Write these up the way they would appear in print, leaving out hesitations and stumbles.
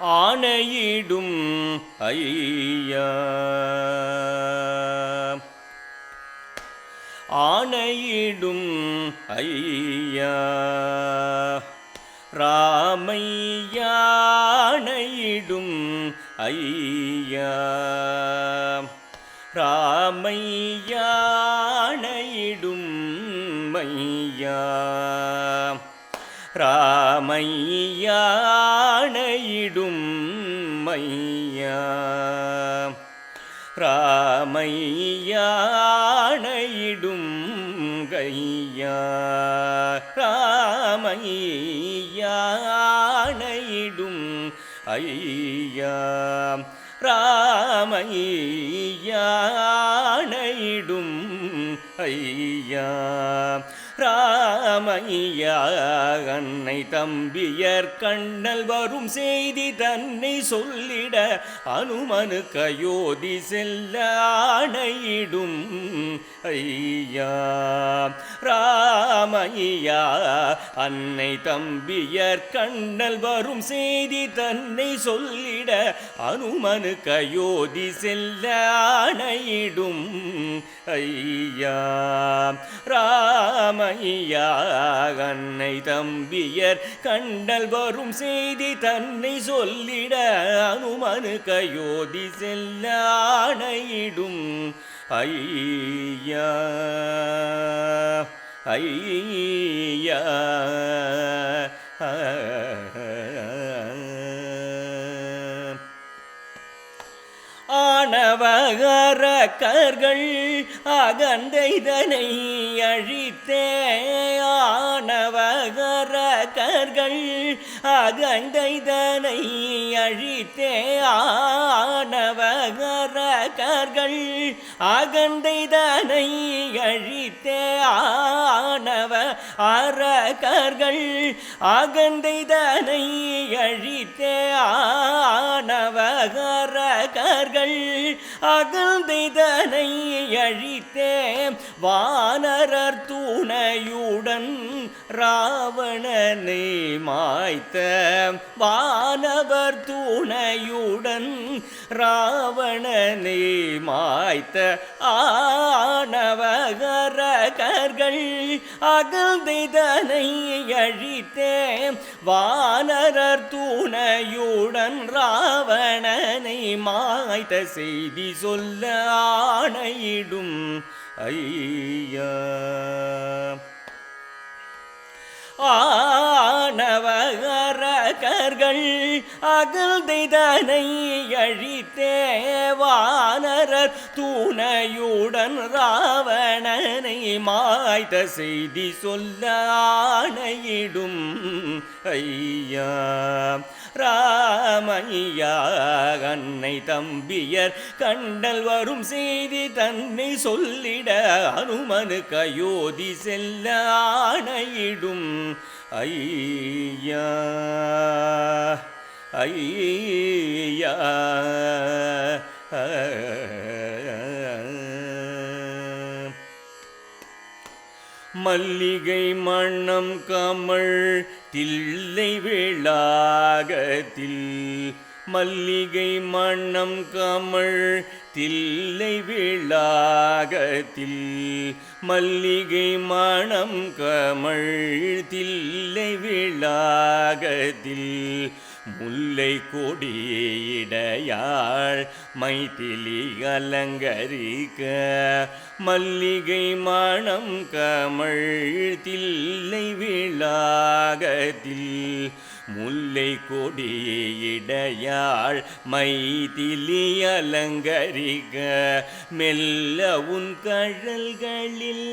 ஆணையிடும் ஐயா ஆணையிடும் ஐயா ராமையா ஆணையிடும் ஐயா ராமையா ஆணையிடும் மையா ராமையா ஆணையிடும் மையா ராமையா ஆணையிடும் கையா ராமையா ஆணையிடும் ஐயா ராமையா ஆணையிடும் ஐயா ராமையா அன்னை தம்பியர் கண்ணல் வரும் செய்தி தன்னை சொல்லிட அனுமனுக்கு அயோத்தி செல்ல ஆணையிடும் ஐயா ராமையா அன்னை தம்பியர் கண்ணல் வரும் செய்தி தன்னை சொல்லிட அனுமனுக்கு அயோத்தி செல்ல ஆணையிடும் ஐயா ராமையா அன்னை தம்பியர் கண்டல் வரும் செய்தி தன்னை சொல்லிட அனுமனுக்கு அயோத்தி செல்ல ஆணையிடும் ஐயா ஐயா ஆணவகரக்கர்கள் அகந்தைதனை அழித்தே ஆணவகரக்கர்கள் அகந்தைதனை அழித்தே ஆணவகரக்கர்கள் அகந்தைதனை அழித்தே ஆணவ அரக்கர்கள் அகந்தைதனை அழித்தே ஆணவகரக்கர்கள் அகந்தைதனை அழித்தே வானரர் துணையுடன் ராவணனை மாய்த்த வானவர் துணையுடன் ராவணனை மாய்த்த ஆணவகரக்கர்கள் அகந்தைதனை அழித்தே வானரர் துணையுடன் ராவணனை மாய்த்த செய்தி சொல்ல ஆணையிடும் ஐயா ஆணவகரக்கர்கள் அகந்தைதனை அழித்தே வானரர் துணையுடன் ராவணனை மாய்த்த செய்தி சொல்ல ஆணையிடும் ஐயா ராமையா அன்னை தம்பியர் கண்டல் வரும் செய்தி தன்னை சொல்லிட அனுமனுக்கு அயோத்தி செல்ல ஆணையிடும் ஐயா ஐயா மல்லிகை மணம் கமழ் தில்லை வேளாகத்தில் மல்லிகை மணம் கமழ் தில்லை வேளாகத்தில் மல்லிகை மணம் கமழ் தில்லை வேளாகத்தில் முல்லை கொடியிடையாள் மைதிலி அலங்கரிக்க மல்லிகை மணம் கமழ் தில்லை வேளாகத்தில் முல்லை கொடியிடையாள் மைதிலி அலங்கரிக்க மெல்ல உன் கழல்களில்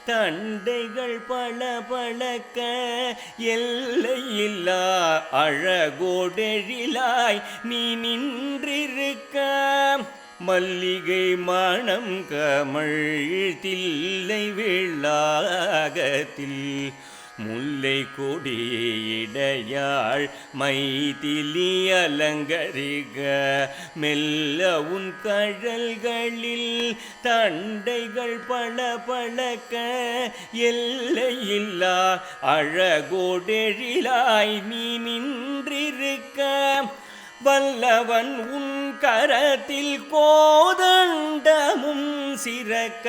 தண்டைகள் பளபளக்க எல்லையில்லா அழகோடெழிலாய் நீ நின்றிருக்க மல்லிகை மணம் கமழ் தில்லை வேளாகத்தில் முல்லை கொடியிடையாள் மைதிலி அலங்கரிக மெல்ல உன் கழல்களில் தண்டைகள் பளபளக்க எல்லையில்லா அழகோடெழிலாய் நீ நின்றிருக்க வல்லவன் உன் கரத்தில் கோதண்டமும் சிறக்க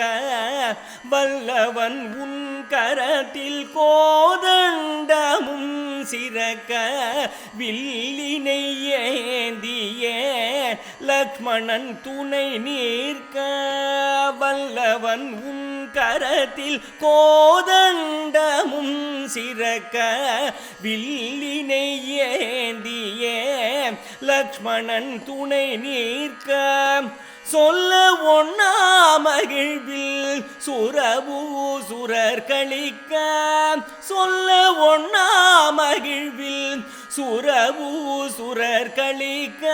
வல்லவன் உன் கரத்தில் கோதண்டமும் சிறக்க வில்லினை ஏந்திய லக்ஷ்மணன் துணை நிற்க வல்லவன் உன் கரத்தில் கோதண்டமும் சிறக்க வில்லினை ஏந்திய லக்ஷ்மணன் துணை நிற்க சொல்ல ஒண்ணா மகிழ்வில் சுரபூசுரர் கழிக்க சொல்ல ஒண்ணா மகிழ்வில் சுரபூசுரர் கழிக்க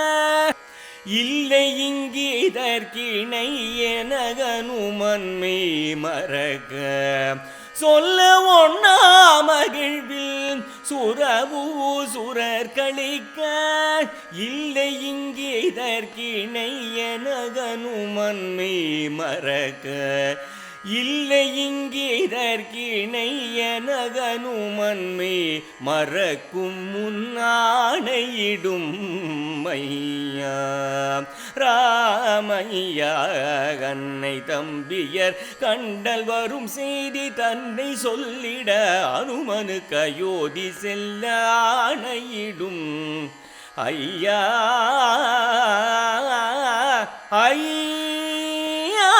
இல்லை இங்கீதற்கிணை எனகனுமன்மை மறக்க சொல்ல ஒண்ணா மகிழ்வில் சுரபூசுரர் கழிக்க இல்லை இங்கீதற்கிணை எனகனுமன்மை மறக்க இல்லை இங்கீதற்கிணை எனகனுமன்மை மறக்கும் முன்னாணையிடும் மையா ராமையா அன்னை தம்பியர் கண்டல் வரும் செய்தி தன்னை சொல்லிட அனுமனு கயோதி செல்ல ஆணையிடும் ஐயா ஐயா